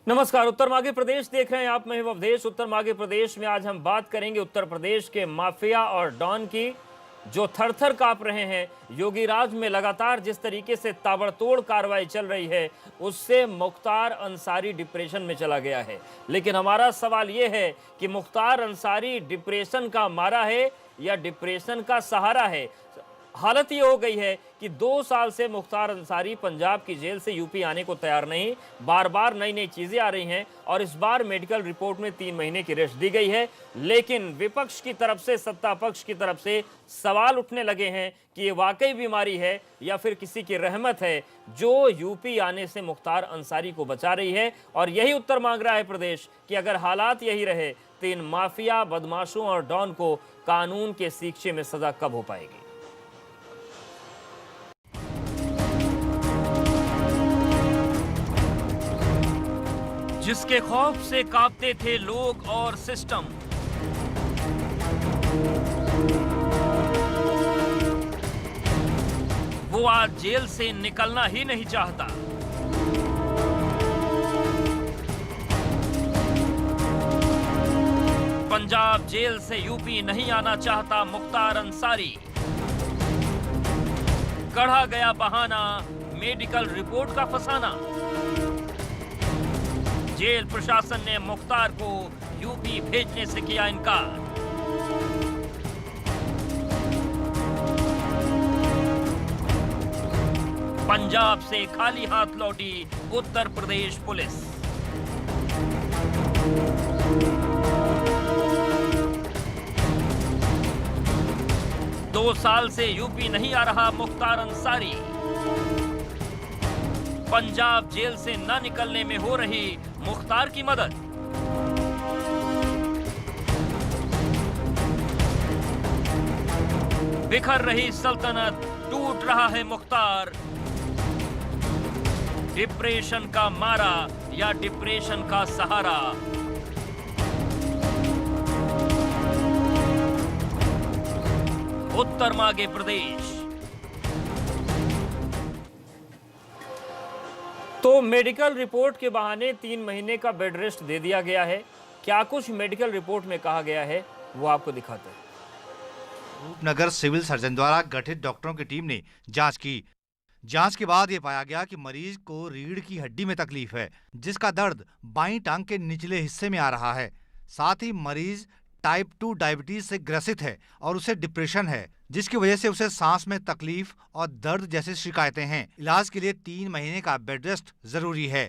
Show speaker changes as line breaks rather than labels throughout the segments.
नमस्कार। उत्तर माघी प्रदेश देख रहे हैं आप। मैं हूं अवधेश। उत्तर माघी प्रदेश में आज हम बात करेंगे उत्तर प्रदेश के माफिया और डॉन की, जो थर थर कांप रहे हैं। योगी राज में लगातार जिस तरीके से ताबड़तोड़ कार्रवाई चल रही है, उससे मुख्तार अंसारी डिप्रेशन में चला गया है। लेकिन हमारा सवाल यह है कि मुख्तार अंसारी डिप्रेशन का मारा है या डिप्रेशन का सहारा है। हालत ये हो गई है कि 2 साल से मुख्तार अंसारी पंजाब की जेल से यूपी आने को तैयार नहीं। बार बार नई नई चीजें आ रही हैं और इस बार मेडिकल रिपोर्ट में 3 महीने की रेस्ट दी गई है। लेकिन विपक्ष की तरफ से, सत्ता पक्ष की तरफ से सवाल उठने लगे हैं कि ये वाकई बीमारी है या फिर किसी की रहमत है जो यूपी आने से मुख्तार अंसारी को बचा रही है। और यही उत्तर मांग रहा है प्रदेश कि अगर हालात यही रहे तो इन माफिया, बदमाशों और डॉन को कानून के सीखे में सजा कब हो पाएगी। जिसके खौफ से कांपते थे लोग और सिस्टम, वो आज जेल से निकलना ही नहीं चाहता। पंजाब जेल से यूपी नहीं आना चाहता मुख्तार अंसारी। गढ़ा गया बहाना, मेडिकल रिपोर्ट का फसाना। जेल प्रशासन ने मुख्तार को यूपी भेजने से किया इनकार। पंजाब से खाली हाथ लौटी उत्तर प्रदेश पुलिस। दो साल से यूपी नहीं आ रहा मुख्तार अंसारी। पंजाब जेल से न निकलने में हो रही मुख्तार की मदद। बिखर रही सल्तनत, टूट रहा है मुख्तार। डिप्रेशन का मारा या डिप्रेशन का सहारा। उत्तर माघी प्रदेश। तो मेडिकल रिपोर्ट के बहाने 3 महीने का बेड रेस्ट दे दिया गया है। क्या कुछ मेडिकल रिपोर्ट में कहा गया है वो आपको दिखाते हैं।
रूपनगर सिविल सर्जन द्वारा गठित डॉक्टरों की टीम ने जांच की। जांच के बाद ये पाया गया कि मरीज को रीढ़ की हड्डी में तकलीफ है, जिसका दर्द बाईं टांग के निचले हिस्से में आ रहा है। साथ ही मरीज टाइप 2 डायबिटीज से ग्रसित है और उसे डिप्रेशन है, जिसकी वजह से उसे सांस में तकलीफ और दर्द जैसी शिकायतें हैं। इलाज के लिए 3 महीने का बेड रेस्ट जरूरी है।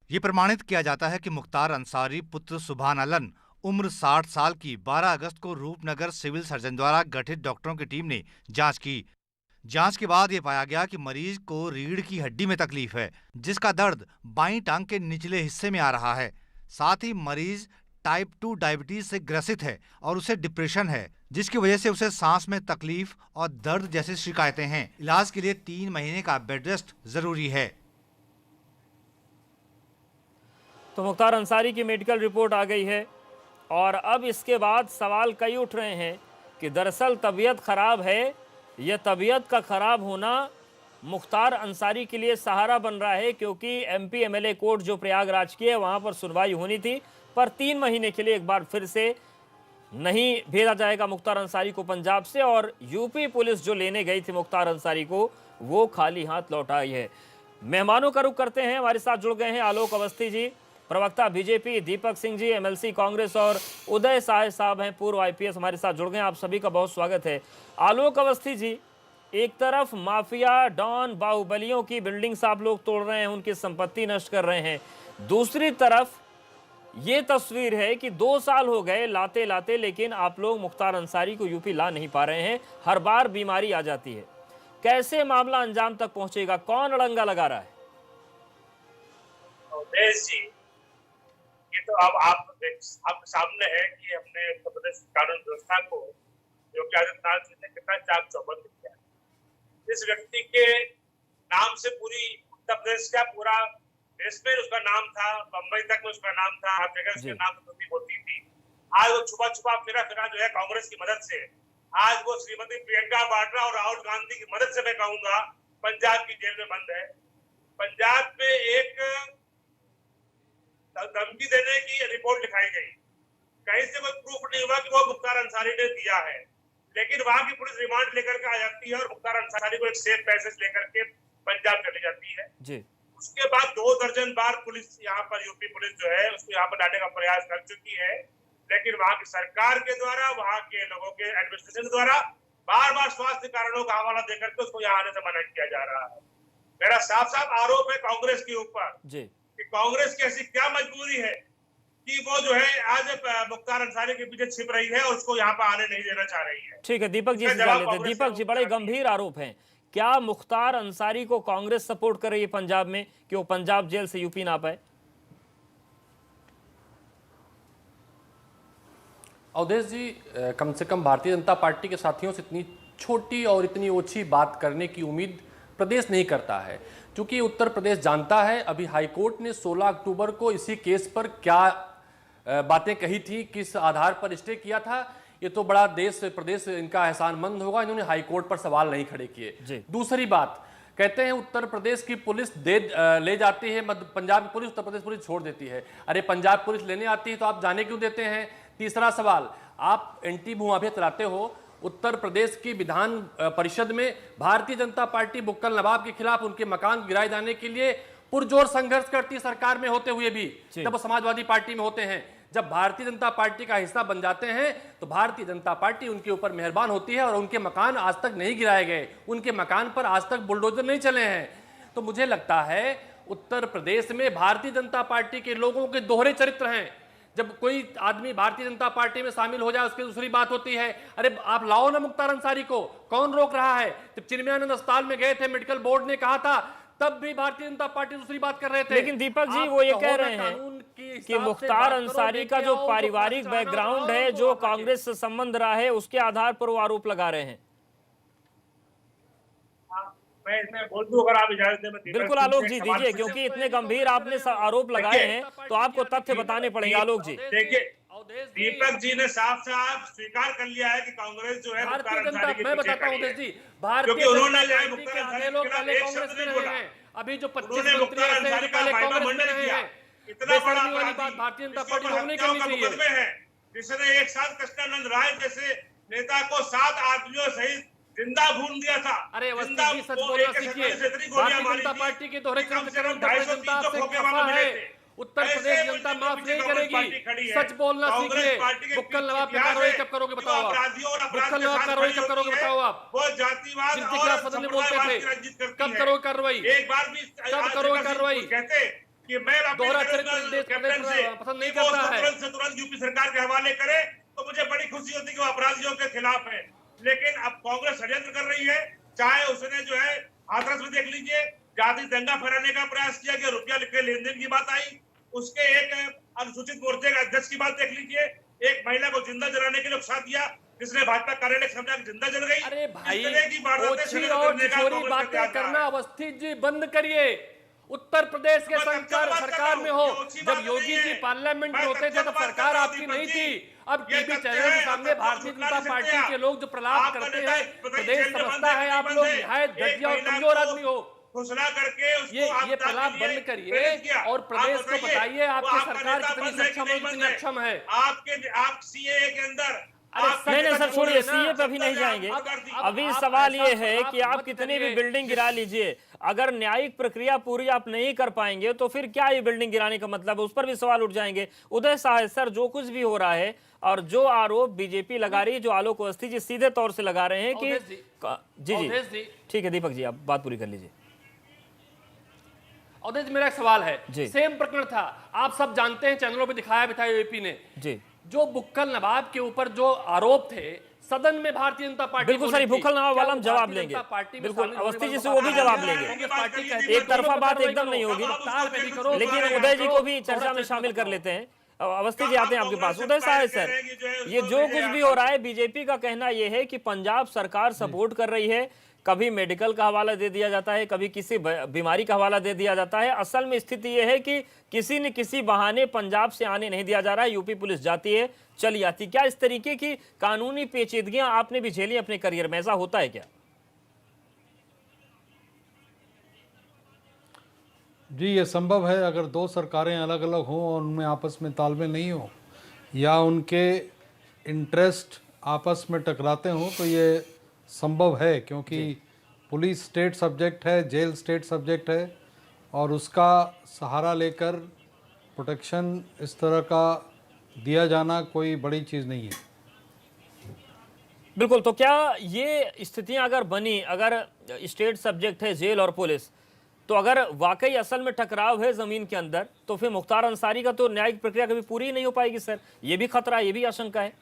ये प्रमाणित किया जाता है कि मुख्तार अंसारी पुत्र सुभान आलन, उम्र 60 साल की, 12 अगस्त को रूपनगर सिविल सर्जन द्वारा गठित डॉक्टरों की टीम ने जांच की। जांच के बाद ये पाया गया कि मरीज को रीढ़ की हड्डी में तकलीफ है, जिसका दर्द बाईं टांग के निचले हिस्से में आ रहा है। साथ ही मरीज टाइप 2 डायबिटीज से ग्रसित है और उसे डिप्रेशन है, जिसकी वजह से उसे सांस में तकलीफ और दर्द जैसी शिकायतें हैं। इलाज के लिए 3 महीने का बेड रेस्ट जरूरी है।
तो मुख्तार अंसारी की मेडिकल रिपोर्ट आ गई है और अब इसके बाद सवाल कई उठ रहे हैं कि दरअसल तबीयत खराब है, यह तबीयत का खराब होना मुख्तार अंसारी के लिए सहारा बन रहा है। क्योंकि एमपी एमएलए कोर्ट जो प्रयागराज की है, वहां पर सुनवाई होनी थी, पर 3 महीने के लिए एक बार फिर से नहीं भेजा जाएगा मुख्तार अंसारी को पंजाब से। और यूपी पुलिस जो लेने गई थी मुख्तार अंसारी को, वो खाली हाथ लौट आई है। मेहमानों का रुख करते हैं। हमारे साथ जुड़ गए हैं आलोक अवस्थी जी, प्रवक्ता बीजेपी, दीपक सिंह जी एमएलसी कांग्रेस, और उदय साहे साहब हैं, पूर्व आईपीएस, हमारे साथ जुड़ गए हैं। आप सभी का बहुत स्वागत है। आलोक अवस्थी जी, एक तरफ माफिया, डॉन, बाहुबलियों की बिल्डिंग्स आप लोग तोड़ रहे हैं, उनकी संपत्ति नष्ट कर रहे हैं। दूसरी तरफ ये तस्वीर है कि 2 साल हो गए लाते लाते, लेकिन आप लोग मुख्तार अंसारी को यूपी ला नहीं पा रहे हैं। हर बार बीमारी आ जाती है। कैसे मामला अंजाम तक पहुंचेगा? कौन अड़ंगा लगा रहा है?
देश जी, ये तो अब आपके सामने है कि हमने उत्तर प्रदेश कानून व्यवस्था को योगी आदित्यनाथ जी ने कितना चाक चौबंद किया। इस व्यक्ति के नाम से पूरी उत्तर प्रदेश का पूरा देश में उसका नाम था, बंबई तक में उसका नाम था, हर जगह उसके नाम से होती थी। आज वो छुपा छुपा फिरा जो है कांग्रेस की मदद से, आज वो श्रीमती प्रियंका वाड्रा और राहुल गांधी की मदद से मैं कहूंगा पंजाब की जेल में बंद है। पंजाब में एक धमकी देने की रिपोर्ट लिखाई गई। कहीं से कोई प्रूफ नहीं हुआ कि वो मुख्तार अंसारी ने दिया है, लेकिन वहां की पुलिस रिमांड लेकर के आ जाती है और मुख्तार अंसारी को एक सेफ पैसेज लेकर के पंजाब चली जाती है
जी।
उसके बाद 2 दर्जन बार पुलिस यहाँ पर, यूपी पुलिस जो है उसको यहाँ पर लाने का प्रयास कर चुकी है, लेकिन वहां की सरकार के द्वारा, वहां के लोगों के एडमिनिस्ट्रेशन द्वारा बार बार स्वास्थ्य कारणों का हवाला देकर के उसको यहाँ आने से मना किया जा रहा है। मेरा साफ साफ आरोप है कांग्रेस के ऊपर कि कांग्रेस की ऐसी क्या मजबूरी है कि वो जो है आज मुख्तार अंसारी के पीछे छिप रही है और उसको यहाँ पर आने नहीं देना चाह रही है।
ठीक है, दीपक जी से जान लेते हैं। दीपक जी, बड़े गंभीर आरोप हैं। क्या मुख्तार अंसारी को कांग्रेस सपोर्ट कर रही है पंजाब में कि वो पंजाब जेल से यूपी ना पाए?
अवधेश जी, कम से कम भारतीय जनता पार्टी के साथियों से इतनी छोटी और इतनी ओछी बात करने की उम्मीद प्रदेश नहीं करता है, क्योंकि उत्तर प्रदेश जानता है अभी हाईकोर्ट ने 16 अक्टूबर को इसी केस पर क्या बातें कही थी, किस आधार पर स्टे किया था। ये तो बड़ा देश प्रदेश इनका एहसानमंद होगा, इन्होंने हाईकोर्ट पर सवाल नहीं खड़े किए। दूसरी बात, कहते हैं उत्तर प्रदेश की पुलिस ले जाती है, पंजाब की पुलिस उत्तर प्रदेश पुलिस छोड़ देती है। अरे पंजाब पुलिस लेने आती है तो आप जाने क्यों देते हैं? तीसरा सवाल, आप एंटी भूमाफिया चलाते हो। उत्तर प्रदेश की विधान परिषद में भारतीय जनता पार्टी बुक्कल नवाब के खिलाफ उनके मकान गिराए जाने के लिए पुरजोर संघर्ष करती है, सरकार में होते हुए भी, जब वो समाजवादी पार्टी में होते हैं। जब भारतीय जनता पार्टी का हिस्सा बन जाते हैं तो भारतीय जनता पार्टी उनके ऊपर मेहरबान होती है और उनके मकान आज तक नहीं गिराए गए, उनके मकान पर आज तक बुलडोजर नहीं चले हैं। तो मुझे लगता है उत्तर प्रदेश में भारतीय जनता पार्टी के लोगों के दोहरे चरित्र हैं। जब कोई आदमी भारतीय जनता पार्टी में शामिल हो जाए उसकी दूसरी बात होती है, अरे आप लाओ ना मुख्तार अंसारी को, कौन रोक रहा है? जब चिन्मयानंद अस्पताल में गए थे, मेडिकल बोर्ड ने कहा था, तब भी भारतीय जनता पार्टी दूसरी बात कर रहे थे।
लेकिन दीपक जी, वो ये कह रहे हैं कि मुख्तार अंसारी का जो पारिवारिक बैकग्राउंड है, जो कांग्रेस से संबंध रहा है, उसके आधार पर वो आरोप लगा रहे हैं।
मैं बोल दूं, अगर आप इजाजत दें।
बिल्कुल आलोक जी, दीजिए, क्योंकि इतने गंभीर आपने आरोप लगाए हैं तो आपको तथ्य बताने पड़ेंगे। आलोक जी,
देखिए, दीपक जी ने साफ साफ स्वीकार कर लिया है कि कांग्रेस जो है मुख्तार अंसारी के पीछे खड़ी है, क्योंकि उन्होंने जो है मुख्तार अंसारी के खिलाफ एक शब्द नहीं बोला।
अभी जो 25
उन्होंने मुख्तार अंसारी का वाइवा मंडन किया। इतना बड़ा
भारतीय जनता पार्टी होने का
मुकदमे है, जिसने एक साथ कृष्णानंद राय जैसे नेता को 7 आदमियों सहित जिंदा भून दिया था।
अरे अवस्थी जी, सच बोलना सीखिए। भारतीय जनता पार्टी के दोहरे चरित्र जनता आपसे खफा है। उत्तर प्रदेश जनता माफ नहीं करेगी। सच बोलना सीखिए। बुक्कल नवाब की कार्रवाई कब करोगे बताओ आप? बुक्कल नवाब कार्रवाई कब करोगे बताओ आप?
वो जातिवाद
जिनके खिलाफ सदन में बोलते थे, कब करोगे कार्रवाई?
एक बार भी
कब करोगे कार्रवाई?
कहते कि मैं
दोहरा चरित्र कैप्टन से पसंद नहीं करता है,
तुरंत से तुरंत यूपी सरकार के हवाले करे तो मुझे बड़ी खुशी होती है कि वो अपराधियों के खिलाफ है। लेकिन अब कांग्रेस षड्यंत्र कर रही है, चाहे उसने जो है हाथरस में देख लीजिए, जाति दंगा फैलाने का प्रयास किया कि रुपया लिख के लेन देन की बात आई, उसके एक अनुसूचित मोर्चे का अध्यक्ष की बात देख लीजिए, एक महिला को जिंदा जलाने के लिए उकसा दिया, जिसने भाजपा कार्यालय समझा जिंदा जल गई।
अरे भाई, ओछी और छिछोरी बातें करना अवस्थी जी बंद करिए। उत्तर प्रदेश के सरकार में हो, जब योगी जी पार्लियामेंट में होते थे तब सरकार आपकी नहीं थी। अब टीवी चैनल के सामने भारतीय जनता पार्टी के लोग जो प्रलाप करते हैं, प्रदेश समझता है आप लोग निहायत दर्जिया और कमजोर आदमी हो।
घोषणा करके
ये प्रलाप बंद करिए और प्रदेश को बताइए आपकी सरकार कितनी सक्षम है, कितनी अक्षम है।
आप सीएए के अंदर
नहीं सर, छोड़िए, सीए पे अभी नहीं जाएंगे। अभी सवाल ये है कि आप कितनी भी बिल्डिंग गिरा लीजिए, अगर न्यायिक प्रक्रिया पूरी आप नहीं कर पाएंगे तो फिर क्या ये बिल्डिंग गिराने का मतलब है? उस पर भी सवाल उठ जाएंगे। उदय साहब सर, जो कुछ भी हो रहा है और जो आरोप बीजेपी लगा रही है, जो आलोक अवस्थी जी सीधे तौर से लगा रहे हैं कि जी ठीक है दीपक जी, आप बात पूरी कर लीजिए।
अवधेश जी, मेरा एक सवाल है। सेम प्रकरण था, आप सब जानते हैं, चैनलों पे दिखाया भी था यूपी ने जी, जो बुक्कल नवाब के ऊपर जो आरोप थे, सदन में भारतीय जनता पार्टी
बिल्कुल सर, बुक्कल नवाब वाला हम जवाब लेंगे, बिल्कुल अवस्थी जी से वो भी जवाब लेंगे। एक तरफा बात एकदम नहीं होगी, लेकिन उदय जी को भी चर्चा में शामिल कर लेते हैं। अवस्थी जी आते हैं आपके पास। उदय साहब सर, ये जो कुछ भी हो रहा है, बीजेपी का कहना यह है कि पंजाब सरकार सपोर्ट कर रही है, कभी मेडिकल का हवाला दे दिया जाता है, कभी किसी बीमारी का हवाला दे दिया जाता है। असल में स्थिति यह है कि किसी न किसी बहाने पंजाब से आने नहीं दिया जा रहा है, यूपी पुलिस जाती है चली आती। क्या इस तरीके की कानूनी पेचीदगियां आपने भी झेली अपने करियर में? ऐसा होता है क्या?
जी, ये संभव है। अगर दो सरकारें अलग अलग हों और उनमें आपस में तालमेल नहीं हो या उनके इंटरेस्ट आपस में टकराते हों तो ये संभव है, क्योंकि पुलिस स्टेट सब्जेक्ट है, जेल स्टेट सब्जेक्ट है और उसका सहारा लेकर प्रोटेक्शन इस तरह का दिया जाना कोई बड़ी चीज़ नहीं है।
बिल्कुल। तो क्या ये स्थितियां अगर बनी, अगर स्टेट सब्जेक्ट है जेल और पुलिस, तो अगर वाकई असल में टकराव है जमीन के अंदर, तो फिर मुख्तार अंसारी का तो न्यायिक प्रक्रिया कभी पूरी ही नहीं हो पाएगी सर। ये भी खतरा, ये भी आशंका है।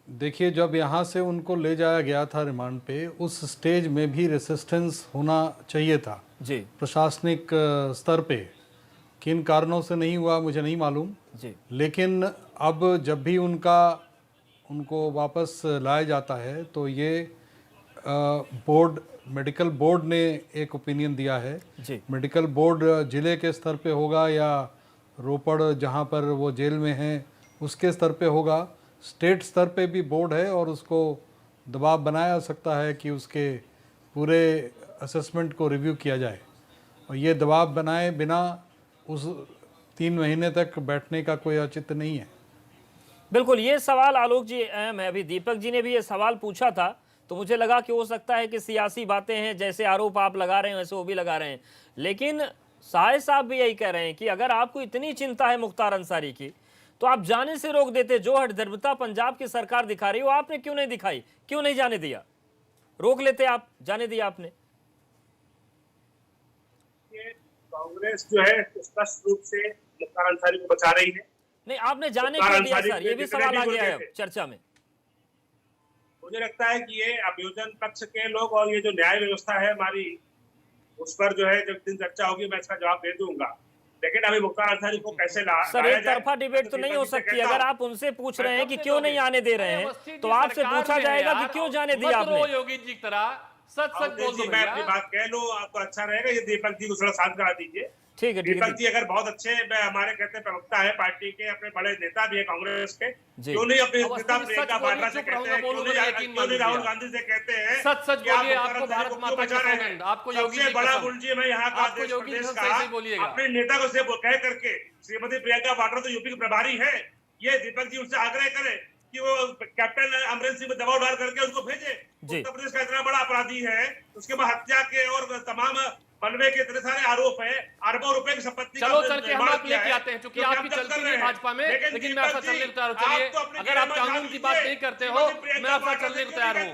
देखिए, जब यहाँ से उनको ले जाया गया था रिमांड पे, उस स्टेज में भी रेसिस्टेंस होना चाहिए था
जी
प्रशासनिक स्तर पे। किन कारणों से नहीं हुआ मुझे नहीं मालूम,
जी
लेकिन अब जब भी उनको वापस लाया जाता है तो ये मेडिकल बोर्ड ने एक ओपिनियन दिया है।
जी
मेडिकल बोर्ड ज़िले के स्तर पे होगा या रोपड़ जहाँ पर वो जेल में हैं उसके स्तर पे होगा। स्टेट स्तर पे भी बोर्ड है और उसको दबाव बनाया जा सकता है कि उसके पूरे असेसमेंट को रिव्यू किया जाए, और ये दबाव बनाए बिना उस 3 महीने तक बैठने का कोई औचित्य नहीं है।
बिल्कुल, ये सवाल आलोक जी अहम है। अभी दीपक जी ने भी ये सवाल पूछा था, तो मुझे लगा कि हो सकता है कि सियासी बातें हैं, जैसे आरोप आप लगा रहे हैं वैसे वो भी लगा रहे हैं। लेकिन साहिब साहब भी यही कह रहे हैं कि अगर आपको इतनी चिंता है मुख्तार अंसारी की, तो आप जाने से रोक देते। जो हठधर्मिता पंजाब की सरकार दिखा रही हो, आपने क्यों नहीं दिखाई? क्यों नहीं जाने दिया? रोक लेते आप, जाने दिया आपने।
कांग्रेस जो है स्पष्ट रूप से मुख्तार अंसारी को बचा रही है।
नहीं, आपने जाने क्यों दिया सर? ये भी सवाल आ गया है अब चर्चा में।
मुझे लगता है कि ये अभियोजन पक्ष के लोग और ये जो न्याय व्यवस्था है हमारी, उस पर जो है जब दिन चर्चा होगी मैं इसका जवाब दे दूंगा। लेकिन अभी मुख्तार अंसारी को कैसे
सर, एक तरफा डिबेट तो नहीं हो सकती। अगर आप उनसे पूछ रहे हैं कि क्यों नहीं आने दे रहे हैं, तो आपसे पूछा जाएगा कि क्यों जाने दिया आपने।
योगी जी की तरह सच सच बोल दो।
मैं अपनी बात कह लूं, आपको अच्छा रहेगा। ये दीपक जी को थोड़ा शांत करा दीजिए।
ठीक है
दीपक जी अगर बहुत अच्छे हमारे कहते प्रवक्ता है, पार्टी के अपने बड़े नेता भी है कांग्रेस के, क्यों नहीं अपने नेता प्रियंका वाड्रा से कहते हैं, क्यों नहीं राहुल गांधी से कहते हैं
सच सच बोलिए। आपको भारत माता का सौगंध, आपको योगी जी
बड़ा गुलजी मैं यहाँ का प्रदेश का अपने नेता को से कह करके, श्रीमती प्रियंका वाड्रा तो यूपी की प्रभारी है, ये दीपक जी उनसे आग्रह करें कि वो कैप्टन अमरेंद्र सिंह में दबाव डाल करके उनको भेजे। उत्तर प्रदेश का इतना बड़ा अपराधी है, उसके बाद हत्या के और तमाम बनवे के इतने सारे आरोप है, अरबों रुपए की संपत्ति।
चलो चल के हम आप लेके आते हैं, क्योंकि आपकी चलती है भाजपा में, लेकिन मैं आपका चलने को तैयार हूं। चलिए, अगर आप कानून की बात नहीं करते हो, मैं आपका चलने को तैयार हूँ।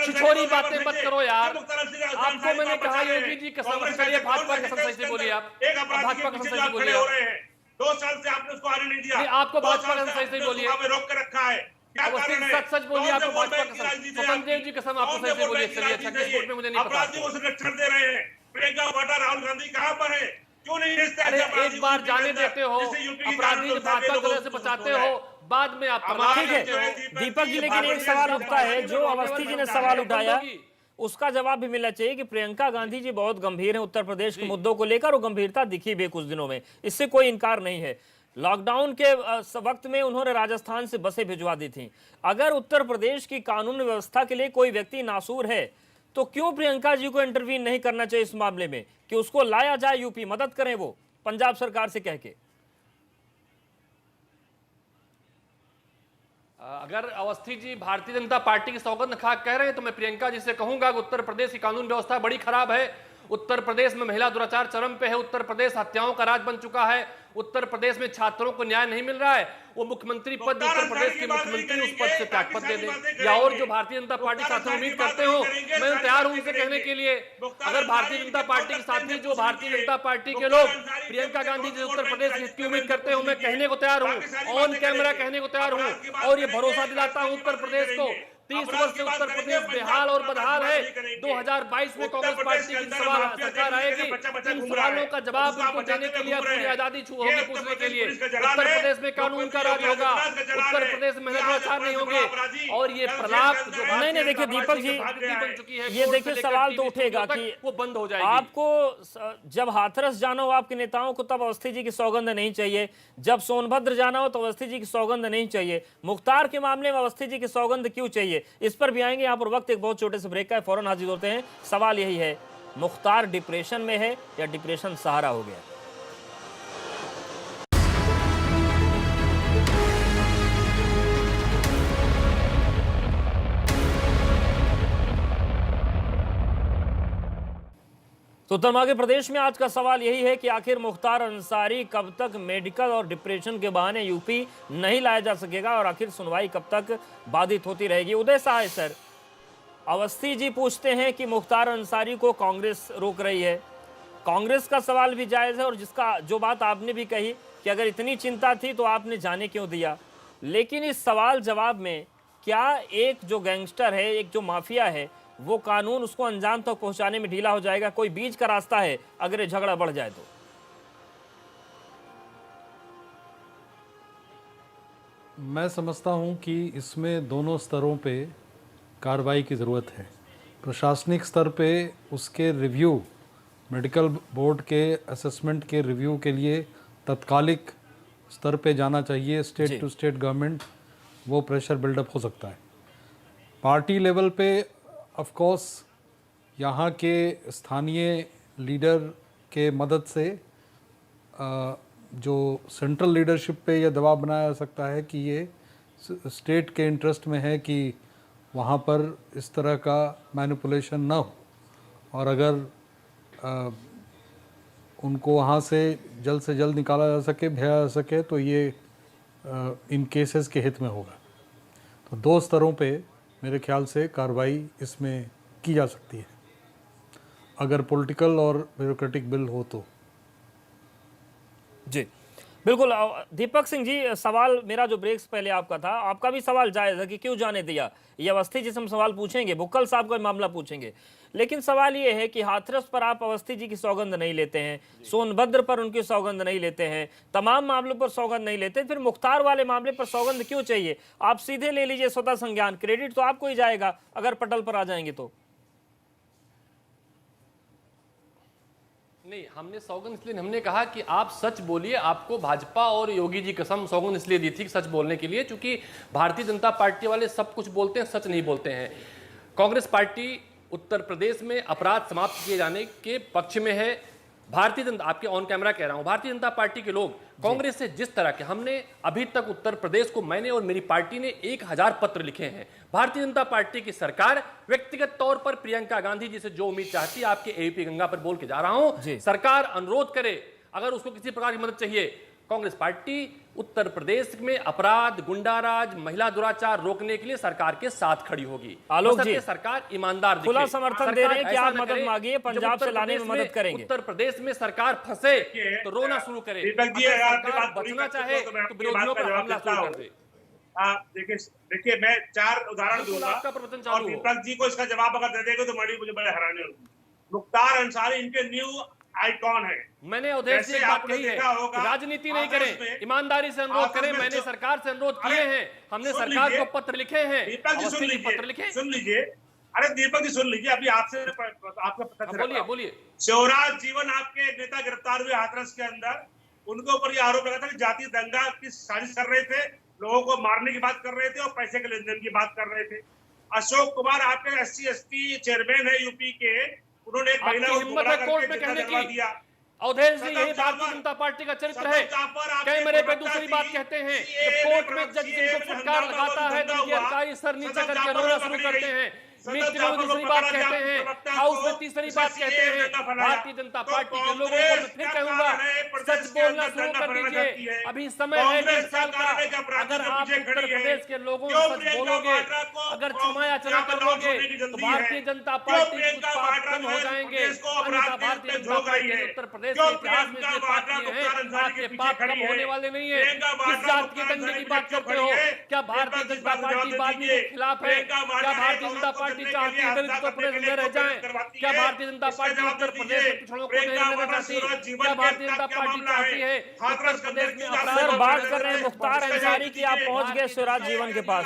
छिछोरी बातें मत करो यार। आपको मैंने कहा योगी जी कसम, चलिए भाजपा कसम सही से बोलिए। आप भाजपा कसम सही से बोलिए।
2 साल से आपने उसको आने नहीं दिया।
आपको भाजपा कसम सही से बोलिए।
रोक कर रखा है,
सच सच बोलिए। आपको भाजपा कसम, स्वतंत्र देव जी कसम, आपको सही से बोलिए। चलिए, छत्तीस फुट में मुझे नहीं पता।
अपराधी को संरक्षण दे रहे हैं। प्रियंका वाड्रा, राहुल गांधी कहां पर है? क्यों नहीं भेजते?
अरे एक बार जाने देते हो, अपराधी भाजपा की तरह से बचाते हो, बाद में आप
ठीक है दीपक जी। लेकिन एक सवाल उठता है, जो अवस्थी जी ने सवाल उठाया उसका जवाब भी मिलना चाहिए कि प्रियंका गांधी जी बहुत गंभीर हैं उत्तर प्रदेश के मुद्दों को लेकर, और गंभीरता दिखी भी कुछ दिनों में, इससे कोई इनकार नहीं है। लॉकडाउन के वक्त में उन्होंने राजस्थान से बसें भिजवा दी थी। अगर उत्तर प्रदेश की कानून व्यवस्था के लिए कोई व्यक्ति नासूर है, तो क्यों प्रियंका जी को इंटरवीन नहीं करना चाहिए इस मामले में कि उसको लाया जाए यूपी, मदद करें वो पंजाब सरकार से कह के।
अगर अवस्थी जी भारतीय जनता पार्टी की सौगंध खा कह रहे हैं, तो मैं प्रियंका जी से कहूंगा कि उत्तर प्रदेश की कानून व्यवस्था बड़ी खराब है। उत्तर प्रदेश में महिला दुराचार चरम पे है। उत्तर प्रदेश हत्याओं का राज बन चुका है। उत्तर प्रदेश में छात्रों को न्याय नहीं मिल रहा है। वो मुख्यमंत्री पद, उत्तर प्रदेश के मुख्यमंत्री उस पद से त्यागपत्र दे दें, या और जो भारतीय जनता पार्टी साथी उम्मीद करते हो, मैं तैयार हूं उनसे कहने के लिए। अगर भारतीय जनता पार्टी के साथी, जो भारतीय जनता पार्टी के लोग प्रियंका गांधी जी उत्तर प्रदेश हित की उम्मीद करते हो, मैं कहने को तैयार हूं, ऑन कैमरा कहने को तैयार हूं, और ये भरोसा दिलाता हूं उत्तर प्रदेश को। 30 वर्ष से उत्तर प्रदेश बेहाल और बदहाल है। 2022 में कांग्रेस पार्टी की सरकार आएगी, इन सवालों का जवाब उनको देने के लिए पूरी आजादी होगी पूछने के लिए। उत्तर प्रदेश में कानून का राज होगा, उत्तर प्रदेश में भ्रष्टाचार नहीं होंगे, और ये प्रलाप जो
नहीं देखिए दीपक जी,
बन चुकी है,
ये देखिए सवाल तो उठेगा कि
वो बंद हो जाएगी।
आपको जब हाथरस जाना हो आपके नेताओं को, तब अवस्थी जी की सौगंध नहीं चाहिए। जब सोनभद्र जाना हो तो अवस्थी जी की सौगंध नहीं चाहिए। मुख्तार के मामले में अवस्थी जी की सौगंध क्यों चाहिए? करेंगे, इस पर भी आएंगे। यहाँ पर वक्त एक बहुत छोटे से ब्रेक का है, फौरन हाजिर होते हैं। सवाल यही है, मुख्तार डिप्रेशन में है या डिप्रेशन सहारा हो गया? तो उत्तर मध्य प्रदेश में आज का सवाल यही है कि आखिर मुख्तार अंसारी कब तक मेडिकल और डिप्रेशन के बहाने यूपी नहीं लाया जा सकेगा और आखिर सुनवाई कब तक बाधित होती रहेगी? उदय सहाय सर, अवस्थी जी पूछते हैं कि मुख्तार अंसारी को कांग्रेस रोक रही है। कांग्रेस का सवाल भी जायज़ है, और जिसका जो बात आपने भी कही कि अगर इतनी चिंता थी तो आपने जाने क्यों दिया, लेकिन इस सवाल जवाब में क्या एक जो गैंगस्टर है, एक जो माफिया है, वो कानून उसको अंजाम तक पहुंचाने में ढीला हो जाएगा? कोई बीच का रास्ता है अगर ये झगड़ा बढ़ जाए तो?
मैं समझता हूं कि इसमें दोनों स्तरों पे कार्रवाई की ज़रूरत है। प्रशासनिक स्तर पे उसके रिव्यू, मेडिकल बोर्ड के असेसमेंट के रिव्यू के लिए तत्कालिक स्तर पे जाना चाहिए। स्टेट टू स्टेट गवर्नमेंट वो प्रेशर बिल्डअप हो सकता है। पार्टी लेवल पे ऑफ कोर्स यहाँ के स्थानीय लीडर के मदद से जो सेंट्रल लीडरशिप पे यह दबाव बनाया जा सकता है कि ये स्टेट के इंटरेस्ट में है कि वहाँ पर इस तरह का मैनिपुलेशन ना हो, और अगर उनको वहाँ से जल्द निकाला जा सके, भेजा जा सके, तो ये इन केसेस के हित में होगा। तो दो स्तरों पे मेरे ख्याल से कार्रवाई इसमें की जा सकती है, अगर पॉलिटिकल और ब्यूरोक्रेटिक बिल हो तो।
जी बिल्कुल। दीपक सिंह जी, सवाल मेरा जो ब्रेक से पहले आपका था, आपका भी सवाल जायज़ है कि क्यों जाने दिया। ये अवस्थी जी से हम सवाल पूछेंगे, बुक्कल साहब का मामला पूछेंगे, लेकिन सवाल ये है कि हाथरस पर आप अवस्थी जी की सौगंध नहीं लेते हैं, सोनभद्र पर उनकी सौगंध नहीं लेते हैं, तमाम मामलों पर सौगंध नहीं लेते, फिर मुख्तार वाले मामले पर सौगंध क्यों चाहिए? आप सीधे ले लीजिए स्वतः संज्ञान, क्रेडिट तो आपको ही जाएगा अगर पटल पर आ जाएंगे तो।
नहीं, हमने सौगंध इसलिए, हमने कहा कि आप सच बोलिए। आपको भाजपा और योगी जी कसम सौगंध इसलिए दी थी कि सच बोलने के लिए, क्योंकि भारतीय जनता पार्टी वाले सब कुछ बोलते हैं, सच नहीं बोलते हैं। कांग्रेस पार्टी उत्तर प्रदेश में अपराध समाप्त किए जाने के पक्ष में है। भारतीय जनता, आपके ऑन कैमरा कह रहा हूं, भारतीय जनता पार्टी के लोग कांग्रेस से जिस तरह के, हमने अभी तक उत्तर प्रदेश को, मैंने और मेरी पार्टी ने 1000 पत्र लिखे हैं। भारतीय जनता पार्टी की सरकार व्यक्तिगत तौर पर प्रियंका गांधी जी से जो उम्मीद चाहती है, आपके एबीपी गंगा पर बोल के जा रहा हूं, सरकार अनुरोध करे अगर उसको किसी प्रकार की मदद चाहिए, कांग्रेस पार्टी उत्तर प्रदेश में अपराध, गुंडाराज, महिला दुराचार रोकने के लिए सरकार के साथ खड़ी होगी।
आलोक जी,
सरकार ईमानदार
खुला समर्थन दे रहे हैं कि आप मदद मांगिए, पंजाब से लाने में मदद करेंगे।
उत्तर प्रदेश में सरकार फंसे तो रोना शुरू करे, सरकार बचना चाहे तो विरोधियों पर हमला शुरू कर दे।
देखिए मैं 4 उदाहरण दूंगा,
आपका प्रवचन
और
चालू हो।
दीपक जी को इसका जवाब अगर दे देंगे तो मुझे बड़े हैरानी होगी। मुख्तार अंसारी इनके न्यू आइकॉन है।
मैंने अवधेश से एक बात कही है, राजनीति नहीं करें, ईमानदारी से अनुरोध करें। मैंने सरकार से अनुरोध किए हैं, हमने सरकार को पत्र लिखे हैं।
दीपक जी सुन लीजिए, अरे दीपक जी सुन लीजिए, अभी आपसे आपका पत्र,
बोलिए।
शिवराज जीवन आपके नेता गिरफ्तार हुए हाथरस के अंदर, उनके ऊपर यह आरोप लगा था कि जातीय दंगा की साजिश कर रहे थे, लोगों को मारने की बात कर रहे थे और पैसे के लेन देन की बात कर रहे थे। अशोक कुमार आपके SC/ST चेयरमैन है यूपी के, उन्होंने एक महिला को
हिम्मत है कोर्ट में कहने की। अवधेश जी, यही भारतीय जनता पार्टी का चरित्र है। कैमरे पे दूसरी बात कहते हैं, जब कोर्ट में जज जिनको फटकार लगाता है तो अधिकारी सर नीचे करके रोना शुरू करते हैं। मीडिया में दूसरी बात कहते हैं, हाउस में तीसरी बात कहते हैं। भारतीय जनता पार्टी के लोगों को मैं फिर कहूंगा, सच बोलना शुरू कर दीजिए। अभी समय है 1.5 साल का। अगर आप उत्तर प्रदेश के लोगों से सच बोलोगे, अगर छमायाचना करोगे, तो भारतीय जनता पार्टी कुछ पाप कम हो जाएंगे। अन्यथा भारतीय जनता पार्टी उत्तर प्रदेश के इतिहास में जो पार्टी है, आपके पाप कम होने वाले नहीं है। किस जात के दंगे की बात करते हो? क्या भारतीय जनता पार्टी बादमी के खिलाफ है? क्या भारतीय जनता पार्टी चाहती है दलित उत्तर प्रदेश में रह जाएं? क्या भारतीय जनता पार्टी उत्तर प्रदेश में पिछड़ों को नहीं रहना चाहती? क्या भारतीय जनता पार्टी चाहती है उत्तर प्रदेश में?
सर बात कर रहे हैं मुख्तार अंसारी की, आप पहुंच गए शिवराज जीवन के पास।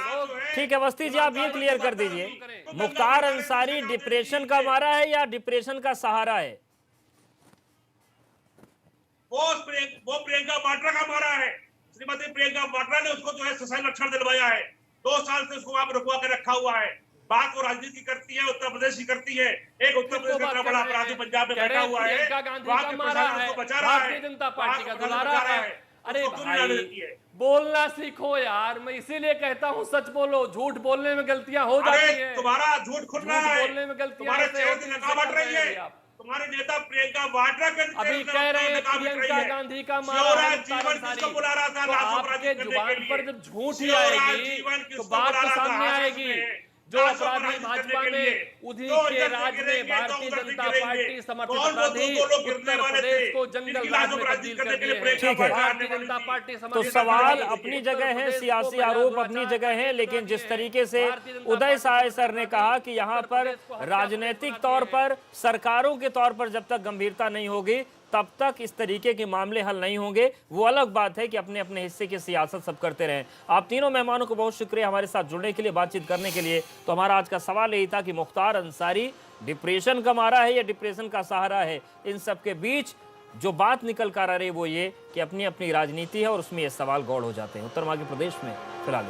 ठीक है अवस्थी जी, आप ये क्लियर कर दीजिए, मुख्तार अंसारी डिप्रेशन का मारा है या डिप्रेशन का सहारा है?
वो प्रियंका वाड्रा का मारा है। श्रीमती प्रियंका वाड्रा ने उसको जो है सुसाइड लक्षण दिलवाया है। 2 साल से उसको वहां पर रुकवा के रखा हुआ है। बात वो राजनीति करती है, उत्तर प्रदेश की करती है। एक उत्तर प्रदेश का इतना बड़ा अपराधी पंजाब में बैठा हुआ है, वहां के प्रशासन उसको बचा रहा है,
भारतीय जनता पार्टी का दुलारा
बचा रहा
है। अरे
उसको क्यों नहीं आने देती
भाई
है?
बोलना सीखो यार, मैं इसीलिए कहता हूँ सच बोलो, झूठ बोलने में गलतियां हो जाती
अरे
हैं।
तुम्हारा झूठ खुल रहा है,
बोलने में गलतियां
तुम्हारे
ऐसे
चेहरे
होती
से
हैं,
नकाब हट रही है।
आप।
तुम्हारे नेता प्रियंका वाड्रा के
अभी कह रहे हैं प्रियंका गांधी का मारा
शिवराज
है
जीवन
मुख्तार
किसको
अंसारी।
बुला रहा था
तो
लाखों
आपके
अपराधी करने
जुबान
के लिए?
पर जब झूठ ही
शिवराज
आएगी
जीवन
तो
किसको
बात
बुला
तो
रहा था
सामने
हासिल
आएगी।
में?
जो
लाखों
अपराधी
अपराधी
भाजपा
करने के
में
लिए।
उन्हीं
दो
के
इधर से
राज में
गिरेंगे,
भारतीय
दो उधर से
जनता
गिरेंगे।
पार्टी समर्थित
कौन वो
अपराधी
दो लोग गिरने
उत्तर
वाले
प्रदेश
थे?
को जंगल
जिनकी
राज
लाशों
में
पर
तब्दील
करने
कर
के लिए
दिए
प्रियंका
हैं।
ठीक है।
वाड्रा
भारतीय
आने वाली
जनता
थी।
पार्टी
तो
समर्थित
सवाल
अपराधी
अपनी
उत्तर
जगह है,
प्रदेश को
सियासी
बड़ा
आरोप
दुराचार
अपनी जगह है,
करने
लेकिन
के
जिस
लिए
तरीके से
भारतीय जनता
उदय
पार्टी
साय सर ने कहा कि यहाँ
उत्तर
पर
प्रदेश को हत्या
राजनीतिक
प्रदेश
तौर
बना दिए
पर, सरकारों के तौर पर जब तक गंभीरता नहीं होगी तब तक इस तरीके के मामले हल नहीं होंगे। वो अलग बात है कि अपने अपने हिस्से की सियासत सब करते रहें। आप तीनों मेहमानों को बहुत शुक्रिया हमारे साथ जुड़ने के लिए, बातचीत करने के लिए। तो हमारा आज का सवाल यही था कि मुख्तार अंसारी डिप्रेशन का मारा है या डिप्रेशन का सहारा है? इन सब के बीच जो बात निकल कर आ रही है वो ये कि अपनी अपनी राजनीति है और उसमें ये सवाल गौड़ हो जाते हैं। उत्तर मध्य प्रदेश में फिलहाल